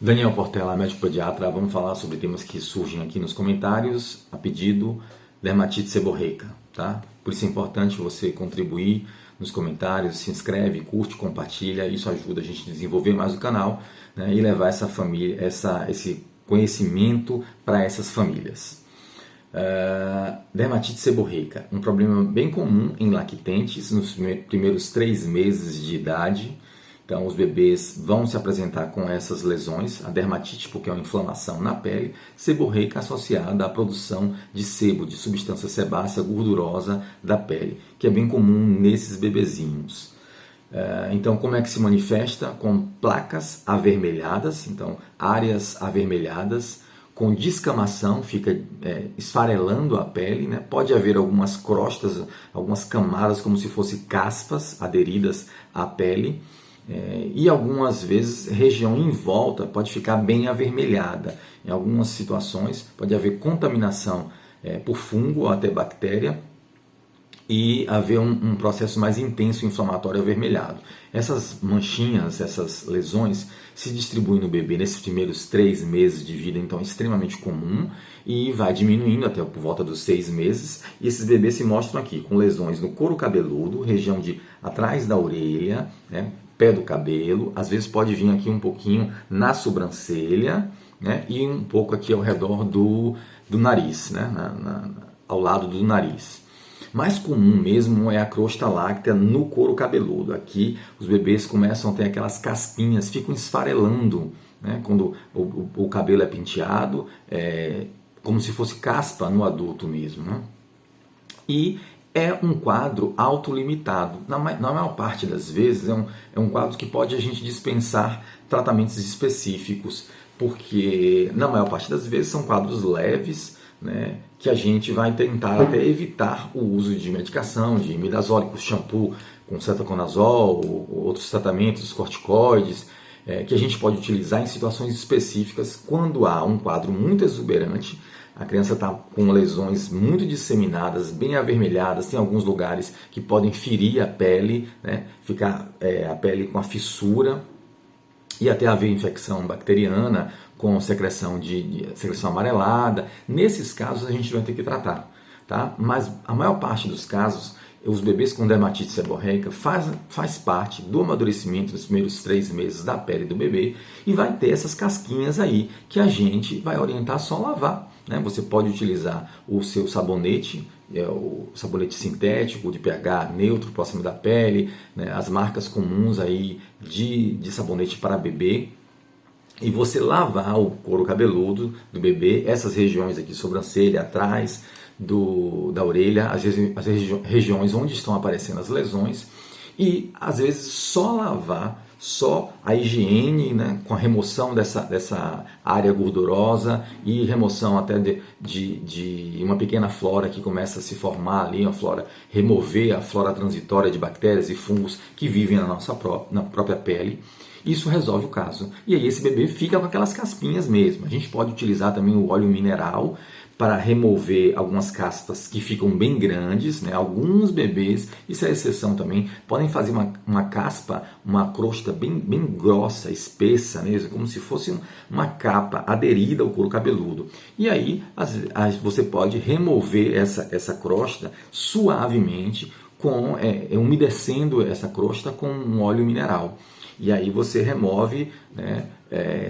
Daniel Portela, médico pediatra. Vamos falar sobre temas que surgem aqui nos comentários, a pedido, dermatite seborreica, tá? Por isso é importante você contribuir nos comentários, se inscreve, curte, compartilha, isso ajuda a gente a desenvolver mais o canal, né, e levar essa família, esse conhecimento para essas famílias. Dermatite seborreica, um problema bem comum em lactentes nos primeiros 3 meses de idade. Então, os bebês vão se apresentar com essas lesões, a dermatite porque é uma inflamação na pele, seborreica associada à produção de sebo, de substância sebácea gordurosa da pele, que é bem comum nesses bebezinhos. Então, como é que se manifesta? Com placas avermelhadas, então áreas avermelhadas, com descamação, fica esfarelando a pele, né? Pode haver algumas crostas, algumas camadas como se fossem caspas aderidas à pele. E algumas vezes a região em volta pode ficar bem avermelhada. Em algumas situações pode haver contaminação por fungo ou até bactéria e haver um processo mais intenso inflamatório avermelhado. Essas manchinhas, essas lesões se distribuem no bebê nesses primeiros 3 meses de vida, então é extremamente comum e vai diminuindo até por volta dos 6 meses. E esses bebês se mostram aqui com lesões no couro cabeludo, região de atrás da orelha, né, pé do cabelo, às vezes pode vir aqui um pouquinho na sobrancelha, né, e um pouco aqui ao redor do nariz, né, ao lado do nariz. Mais comum mesmo é a crosta láctea no couro cabeludo. Aqui os bebês começam a ter aquelas caspinhas, ficam esfarelando, né, quando o cabelo é penteado, como se fosse caspa no adulto mesmo, né? E é um quadro autolimitado. Na maior parte das vezes é um quadro que pode a gente dispensar tratamentos específicos, porque na maior parte das vezes são quadros leves, né, que a gente vai tentar até evitar o uso de medicação, de imidazólicos, shampoo com cetoconazol, outros tratamentos, corticoides, que a gente pode utilizar em situações específicas quando há um quadro muito exuberante. A criança está com lesões muito disseminadas, bem avermelhadas, tem alguns lugares que podem ferir a pele, né? Ficar a pele com a fissura e até haver infecção bacteriana com secreção secreção amarelada. Nesses casos a gente vai ter que tratar, tá? Mas a maior parte dos casos, os bebês com dermatite seborreica faz parte do amadurecimento dos primeiros 3 meses da pele do bebê e vai ter essas casquinhas aí que a gente vai orientar só lavar, né? Você pode utilizar o seu sabonete, o sabonete sintético de pH neutro próximo da pele, né? As marcas comuns aí de sabonete para bebê, e você lavar o couro cabeludo do bebê, essas regiões aqui, sobrancelha, atrás da orelha, às vezes as regiões onde estão aparecendo as lesões, e às vezes só lavar, só a higiene, né, com a remoção dessa área gordurosa e remoção até de uma pequena flora que começa a se formar ali, remover a flora transitória de bactérias e fungos que vivem na própria pele. Isso resolve o caso. E aí esse bebê fica com aquelas caspinhas mesmo. A gente pode utilizar também o óleo mineral para remover algumas caspas que ficam bem grandes, né? Alguns bebês, isso é exceção também, podem fazer uma caspa, uma crosta bem grossa, espessa mesmo, como se fosse uma capa aderida ao couro cabeludo. E aí você pode remover essa crosta suavemente, umedecendo essa crosta com um óleo mineral. E aí você remove, né,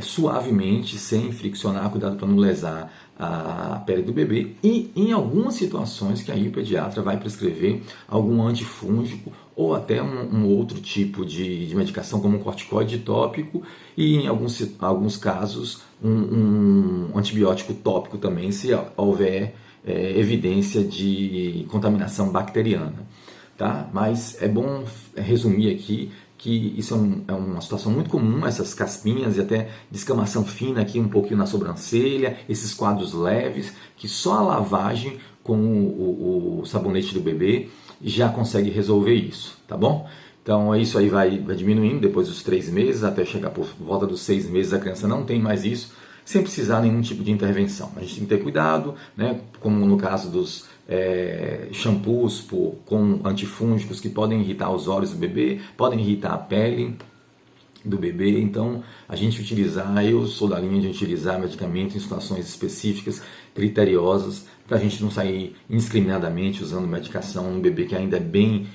suavemente, sem friccionar, cuidado para não lesar a pele do bebê. E em algumas situações que aí o pediatra vai prescrever algum antifúngico ou até um outro tipo de medicação, como um corticoide tópico, e em alguns casos um antibiótico tópico também, se houver evidência de contaminação bacteriana. Tá? Mas é bom resumir aqui que isso é uma situação muito comum, essas caspinhas e até descamação fina aqui um pouquinho na sobrancelha, esses quadros leves, que só a lavagem com o sabonete do bebê já consegue resolver isso, tá bom? Então isso aí vai diminuindo depois dos 3 meses, até chegar por volta dos 6 meses a criança não tem mais isso, sem precisar de nenhum tipo de intervenção. A gente tem que ter cuidado, né? Como no caso dos shampoos com antifúngicos que podem irritar os olhos do bebê, podem irritar a pele, do bebê. Então, eu sou da linha de utilizar medicamento em situações específicas, criteriosas, para a gente não sair indiscriminadamente usando medicação num bebê que ainda é bem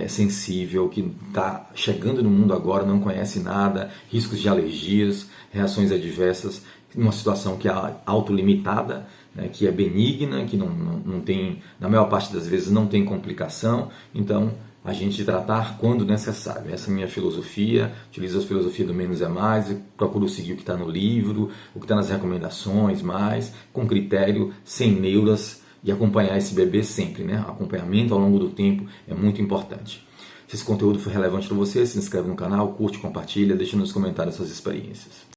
sensível, que está chegando no mundo agora, não conhece nada, riscos de alergias, reações adversas, numa situação que é autolimitada, né, que é benigna, que não tem, na maior parte das vezes, não tem complicação. Então, a gente tratar quando necessário. Essa é a minha filosofia, utilizo a filosofia do menos é mais, procuro seguir o que está no livro, o que está nas recomendações, mais, com critério, sem neuras, e acompanhar esse bebê sempre, né? Acompanhamento ao longo do tempo é muito importante. Se esse conteúdo foi relevante para você, se inscreve no canal, curte, compartilha, deixa nos comentários suas experiências.